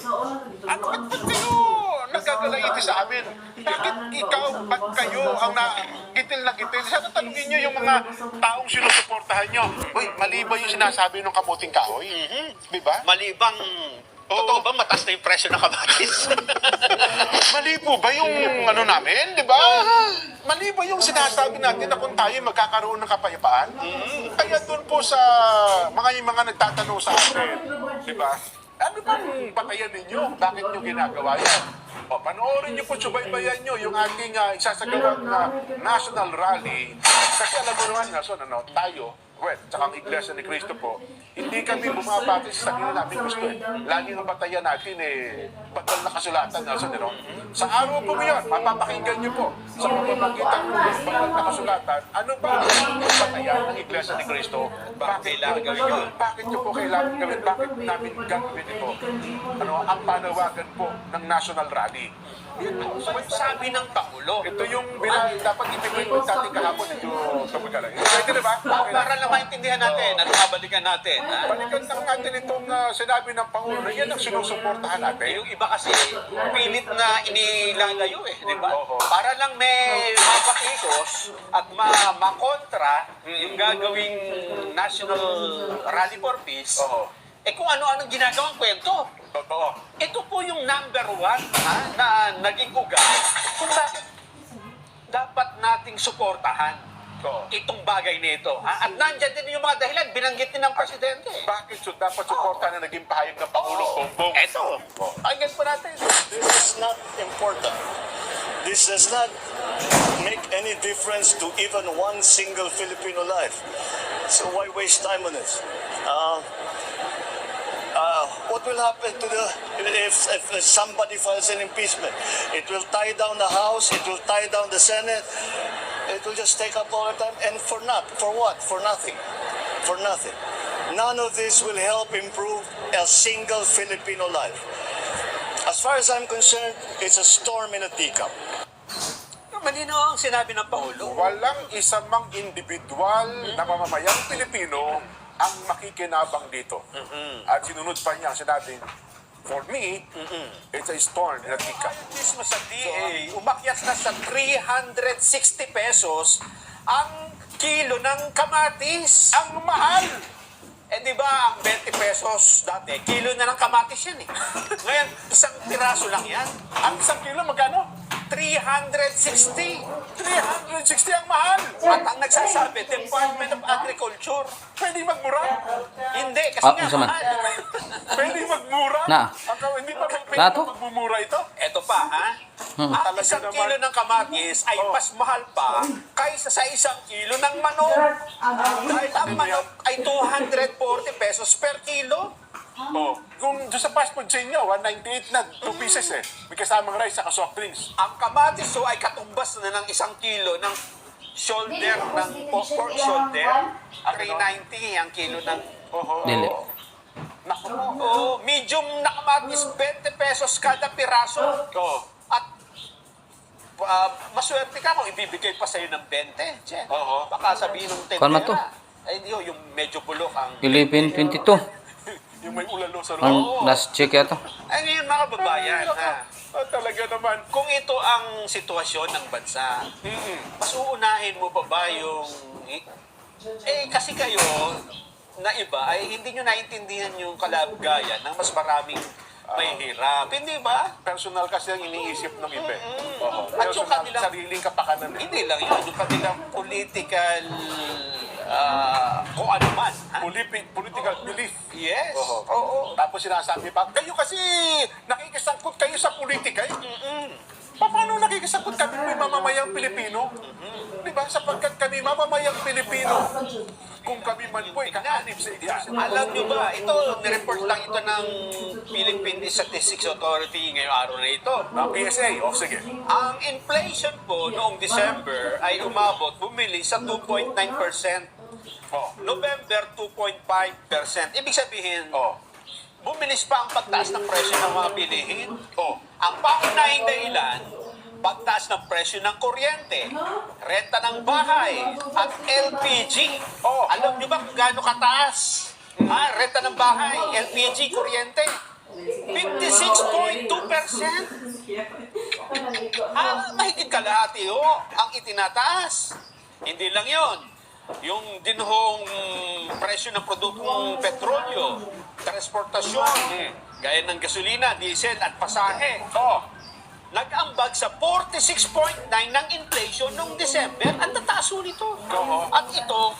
Ano ba't kayo nagagalaiti sa amin? Bakit ikaw, ba't kayo ang gitil na gitil? Sana tanungin nyo yung mga taong sinusuportahan nyo. Uy, mali ba yung sinasabi ng kamuting kahoy? Di ba? Malibang, totoo ba mataas na yung presyo ng kamatis? Mali po ba yung ano namin, di ba? Mali ba yung sinasabi natin na kung tayo magkakaroon ng kapayapaan? Kaya doon po sa mga nagtatanong sa atin, di ba? Ano bang batayan ninyo? Bakit nyo ginagawa yan? O, panoorin nyo po, subaybayan nyo yung ating isasagawang national rally. Kasi alam mo naman, Nelson, tayo, tsaka ang Iglesia ni Cristo po, hindi kami bumabati sa sarili namin gusto eh. Lagi ang batayan natin batal na kasulatan, Nelson, Sa araw po ngayon, mapapakinggan nyo po sa pamamagitan ng batal na kasulatan, ano ba ang batayan ng Iglesia ni Cristo? Bakit kailangan gawin yun? Bakit nyo po kailangan gawin? Bakit namin gagawin ito? Ang panawagan po ng national rally. Sabi ng Pangulo. Ito yung dapat ibigay mo sa ating kahapon ito sa Magalang. Pwede na ba? Para lang maintindihan natin at mabalikan natin. Ha? Balikan lang natin itong sinabi ng Pangulo na yan ang sinusuportahan natin. Yung iba kasi pilit na inilalayo di ba? Oo. Para lang may mapatikos at makontra yung gagawing National Rally for Peace. Oo. Kung ano-anong ginagawang kwento. Totoo. Ito po yung number one na naging ugat kung bakit dapat nating suportahan itong bagay nito. At nandyan din yung mga dahilan, binanggit din ng Presidente. Bakit dapat suportahan na naging pahayag ng Pangulo? Bongbong. Ito. Pakinggan po natin. This is not important. This does not make any difference to even one single Filipino life. So why waste time on this? What will happen to if somebody files an impeachment? It will tie down the House, it will tie down the Senate, it will just take up all the time, and for what? For nothing. For nothing. None of this will help improve a single Filipino life. As far as I'm concerned, it's a storm in a teacup. Malinaw ang sinabi ng Pangulo. Walang isa mang individual na mamamayang Pilipino ang makikinabang dito. At sinunod pa niya ang sinabi, for me, it's a storm in a teacup. Mismo sa DA, umakyat na sa 360 pesos ang kilo ng kamatis. Ang mahal! Di ba, ang 20 pesos dati, kilo na ng kamatis yan Ngayon, isang piraso lang yan. Ang isang kilo, magkano? 360. 360 ang mahal! At ang nagsasabi, Department of Agriculture. Pwede magmura? Hindi, kasi nga sama. mahal. Pwede magmura? Na. Hindi pa pwede Nato? magmumura ito? Eto pa, Ang Talaga isang naman. kilo ng kamatis ay mas mahal pa kaysa sa isang kilo ng manok. Dahil ang manok ay 240 pesos per kilo. Kung doon sa fast food chain nyo, 198 na, 2 pieces May kasamang rice sa soft drinks. Ang kamatis ay katumbas na ng isang kilo ng shoulder, ng pork shoulder. 390 ang kilo ng... Dili. Naku mo. Medium na kamatis, 20 pesos kada piraso. At maswerte ka kung ibibigay pa sa'yo ng 20. Che. Baka sabihin ng tendera. Kuwan man to? Ay, di yung medyo bulok ang... 11:22. Yung may ulalo sa Ang loob. last check yata. Ay, ngayon mga babayan, Talaga naman. kung ito ang sitwasyon ng bansa, mas uunahin mo pa ba yung... kasi kayo, na iba, ay hindi nyo naintindihan yung kalagayan ng mas maraming may hirap. Hindi ba? Personal kasi ang iniisip ng iba. At yung Personal, kanilang- sariling kapakanan. Hindi lang yun. Yung kanilang political... kung ano man. Political belief. Yes. Oo. Tapos sinasabi pa, kayo kasi nakikisangkot kayo sa politika Paano nakikisangkot kami may mamamayang Pilipino? Diba? Sapagkat kami mamamayang Pilipino. Kung kami man po kaanib sa iglesia. Alam nyo ba, ito, nireport lang ito ng Philippine Statistics Authority ngayong araw na ito. Ang PSA, sige. Ang inflation po noong December ay bumili sa 2.9%. November, 2.5%. Ibig sabihin, bumilis pa ang pagtaas ng presyo ng mga bilihin. Ang pangunahing dahilan, pagtaas ng presyo ng kuryente, renta ng bahay, at LPG. Alam niyo ba kung gaano kataas? Renta ng bahay, LPG, kuryente. 56% Mahigit kalahati ho ang itinataas. Hindi lang yon. Yung dinhong presyo ng produktong petrolyo, transportasyon, gaya ng gasolina, diesel at pasahe. Nag-ambag sa 46.9 ng inflation noong December. Ang tataas ho nito. At ito,